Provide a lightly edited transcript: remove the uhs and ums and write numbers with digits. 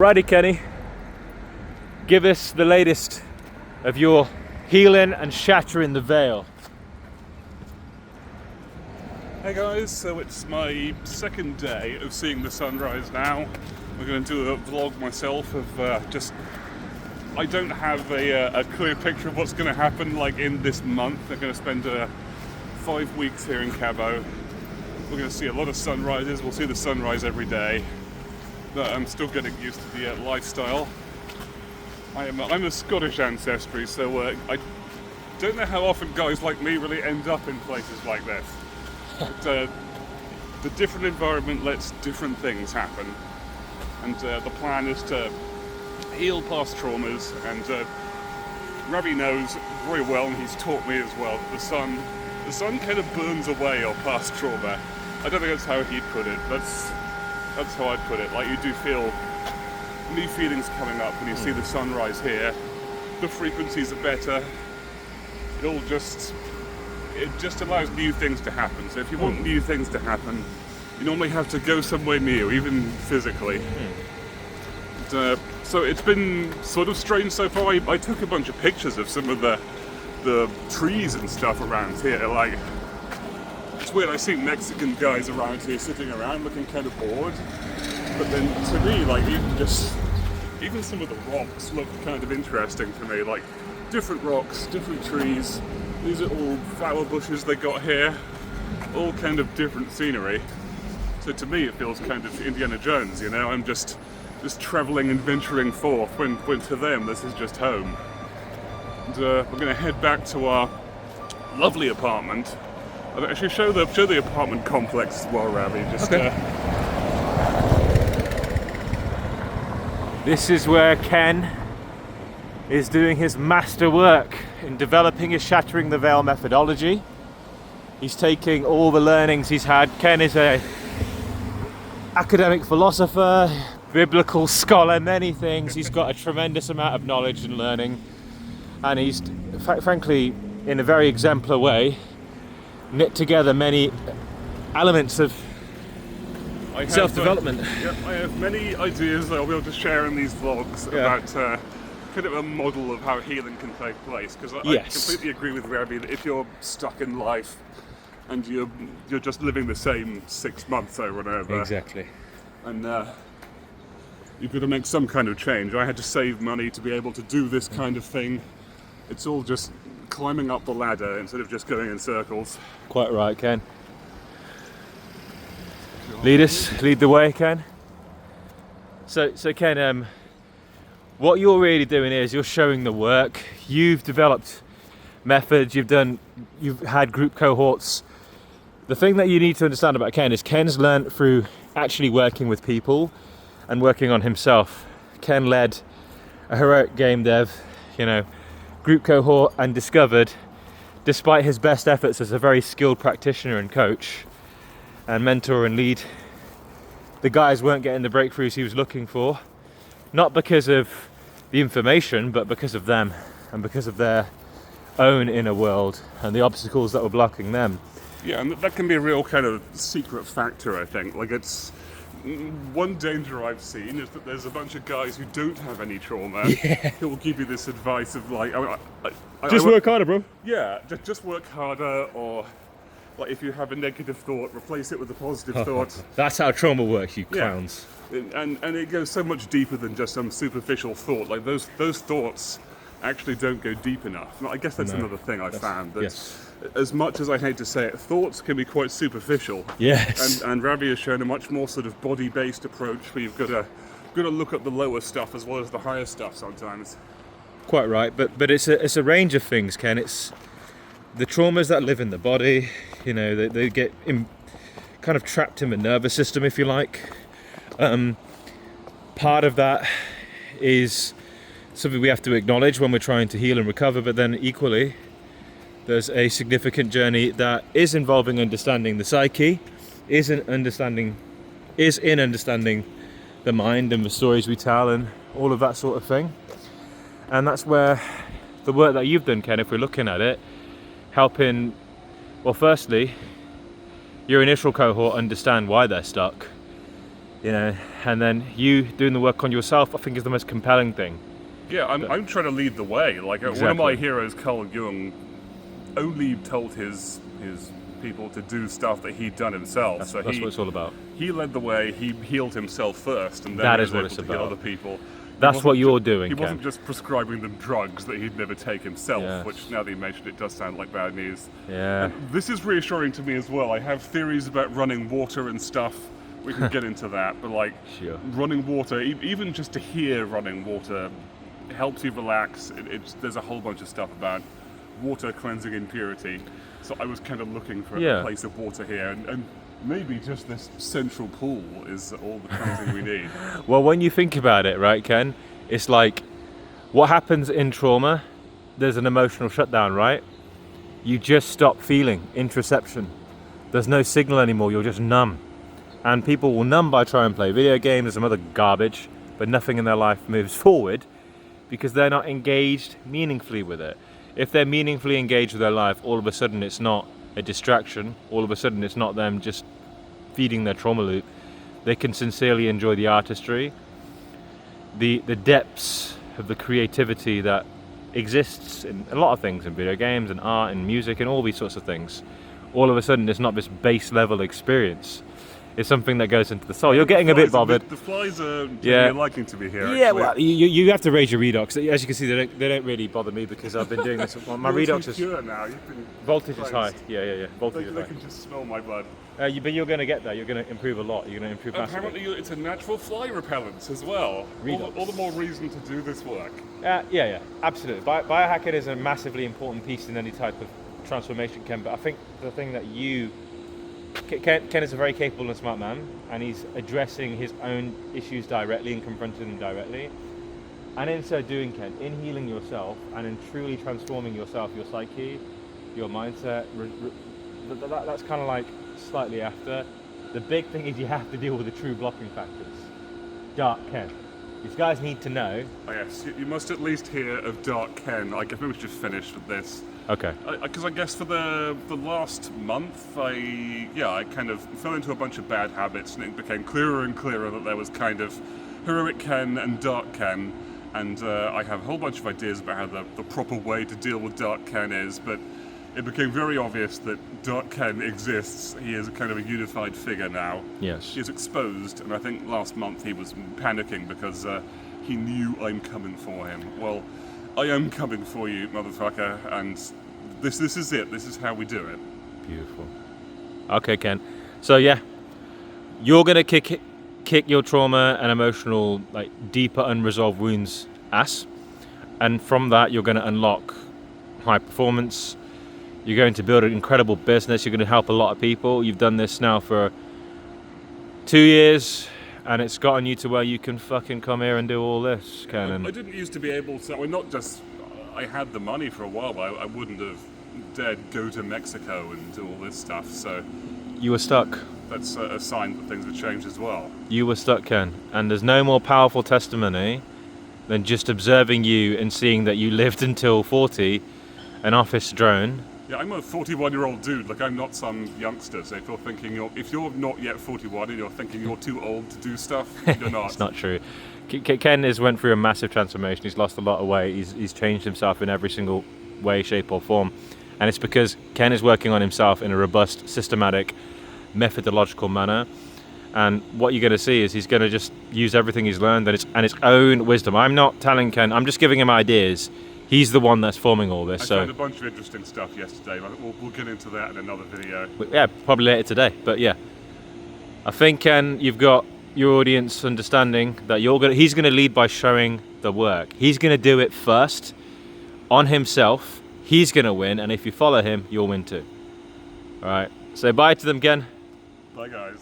Righty, Kenny, give us the latest of your healing and shattering the veil. Hey guys, so it's my second day of seeing the sunrise now. I'm going to do a vlog myself of I don't have a clear picture of what's going to happen like in this month. I'm going to spend 5 weeks here in Cabo. We're going to see a lot of sunrises. We'll see the sunrise every day. But I'm still getting used to the lifestyle. I'm a Scottish ancestry, so I don't know how often guys like me really end up in places like this. But, the different environment lets different things happen, and the plan is to heal past traumas. And Ravi knows very well, and he's taught me as well, the sun kind of burns away your past trauma. I don't think that's how he'd put it. That's how I'd put it. Like, you do feel new feelings coming up when you see the sunrise here. The frequencies are better. It just allows new things to happen. So if you want new things to happen, you normally have to go somewhere new, even physically. So it's been sort of strange so far. I took a bunch of pictures of some of the trees and stuff around here. Like, it's weird, I see Mexican guys around here sitting around looking kind of bored. But then to me, like, even some of the rocks look kind of interesting to me. Like, different rocks, different trees. These are all flower bushes they got here. All kind of different scenery. So to me it feels kind of Indiana Jones, you know? I'm just traveling and venturing forth when to them this is just home. And we're gonna head back to our lovely apartment. I'll actually show the apartment complex as well, Ravi. This is where Ken is doing his master work in developing his shattering the veil methodology. He's taking all the learnings he's had. Ken is a academic philosopher, biblical scholar, many things. He's got a tremendous amount of knowledge and learning, and he's frankly, in a very exemplar way, knit together many elements of self-development. I have many ideas that I'll be able to share in these vlogs about kind of a model of how healing can take place. Because I completely agree with Ravi that if you're stuck in life and you're just living the same 6 months over and over, exactly, and you've got to make some kind of change. I had to save money to be able to do this kind of thing. It's all just climbing up the ladder instead of just going in circles. Quite right, Ken. Lead the way, Ken. So Ken, what you're really doing is you're showing the work. You've developed methods, you've had group cohorts. The thing that you need to understand about Ken is Ken's learned through actually working with people and working on himself. Ken led a heroic game dev, group cohort, and discovered, despite his best efforts as a very skilled practitioner and coach and mentor and lead, the guys weren't getting the breakthroughs he was looking for, not because of the information, but because of them and because of their own inner world and the obstacles that were blocking them. Yeah, and that can be a real kind of secret factor, I think. Like, it's one danger I've seen is that there's a bunch of guys who don't have any trauma who will give you this advice of like, just work harder, bro. Yeah, just work harder, or like if you have a negative thought, replace it with a positive thought. That's how trauma works, you clowns. And it goes so much deeper than just some superficial thought. Like those thoughts actually don't go deep enough. I guess that's another thing I found. That as much as I hate to say it, thoughts can be quite superficial. Yes. And Ravi has shown a much more sort of body-based approach where you've got to look at the lower stuff as well as the higher stuff sometimes. Quite right, but it's a range of things, Ken. It's the traumas that live in the body. They get kind of trapped in the nervous system, if you like. Part of that is something we have to acknowledge when we're trying to heal and recover, but then equally there's a significant journey that is involving understanding the psyche, is in understanding the mind and the stories we tell and all of that sort of thing. And that's where the work that you've done, Ken, if we're looking at it, helping, well, firstly, your initial cohort understand why they're stuck, you know, and then you doing the work on yourself, I think is the most compelling thing. Yeah, I'm trying to lead the way. Like one of Exactly. my heroes, Carl Jung, only told his people to do stuff that he'd done himself. That's so what it's all about. He led the way. He healed himself first, and then That he is was what able it's to about. heal other people. That's what you're doing, He Ken. wasn't just prescribing them drugs that he'd never take himself, Yes. which now that you mentioned it does sound like bad news. Yeah. And this is reassuring to me as well. I have theories about running water and stuff. We can get into that, but like Sure. running water, even just to hear running water, helps you relax. There's a whole bunch of stuff about water cleansing impurity. So I was kind of looking for a place of water here, and maybe just this central pool is all the cleansing we need. Well, when you think about it, right, Ken, it's like what happens in trauma, there's an emotional shutdown, right? You just stop feeling interoception. There's no signal anymore, you're just numb. And people will numb by trying to play video games and some other garbage, but nothing in their life moves forward because they're not engaged meaningfully with it. If they're meaningfully engaged with their life, all of a sudden it's not a distraction. All of a sudden it's not them just feeding their trauma loop. They can sincerely enjoy the artistry, the depths of the creativity that exists in a lot of things, in video games and art and music and all these sorts of things. All of a sudden it's not this base level experience. It's something that goes into the soul. You're getting a bit bothered. The flies are liking to be here. Yeah, actually. well, you have to raise your redox. As you can see, they don't really bother me because I've been doing this. My redox is pure now. You've been voltage is high. cleansed. Yeah. Voltage They is high. can just smell my blood. But you're going to get there. You're going to improve a lot. You're going to improve massively. Apparently, it's a natural fly repellent as well. Redox. All the more reason to do this work. Yeah, absolutely. Biohacking is a massively important piece in any type of transformation, Ken. But I think the thing that Ken is a very capable and smart man, and he's addressing his own issues directly and confronting them directly. And in so doing, Ken, in healing yourself and in truly transforming yourself, your psyche, your mindset, that's kind of like slightly after. The big thing is you have to deal with the true blocking factors. Dark Ken. These guys need to know. Oh, yes, you must at least hear of Dark Ken. I guess we should just finish with this. Okay. Because I guess for the last month, I kind of fell into a bunch of bad habits, and it became clearer and clearer that there was kind of heroic Ken and Dark Ken, and I have a whole bunch of ideas about how the proper way to deal with Dark Ken is, but it became very obvious that Dark Ken exists. He is a kind of a unified figure now. Yes. He is exposed, and I think last month he was panicking because he knew I'm coming for him. Well, I am coming for you, motherfucker, and this is it. This is how we do it. Beautiful. Okay, Ken. So yeah, you're gonna kick your trauma and emotional, like deeper unresolved wounds ass, and from that you're gonna unlock high performance. You're going to build an incredible business. You're going to help a lot of people. You've done this now for 2 years, and it's gotten you to where you can fucking come here and do all this, Ken. I didn't used to be able to. Not just. I had the money for a while, but I wouldn't have dared go to Mexico and do all this stuff. So You were stuck. that's a sign that things have changed as well. You were stuck, Ken. And there's no more powerful testimony than just observing you and seeing that you lived until 40, an office drone. Yeah, I'm a 41-year-old dude. Like, I'm not some youngster. So if you're not yet 41 and you're thinking you're too old to do stuff, you're not. It's not true. Ken has went through a massive transformation. He's lost a lot of weight. He's changed himself in every single way, shape or form. And it's because Ken is working on himself in a robust, systematic, methodological manner. And what you're going to see is he's going to just use everything he's learned and his own wisdom. I'm not telling Ken, I'm just giving him ideas. He's the one that's forming all this. I found a bunch of interesting stuff yesterday. We'll get into that in another video. Yeah, probably later today. But yeah, I think, Ken, you've got your audience understanding that he's going to lead by showing the work. He's going to do it first on himself. He's going to win, and if you follow him, you'll win too. All right. Say bye to them, Ken. Bye, guys.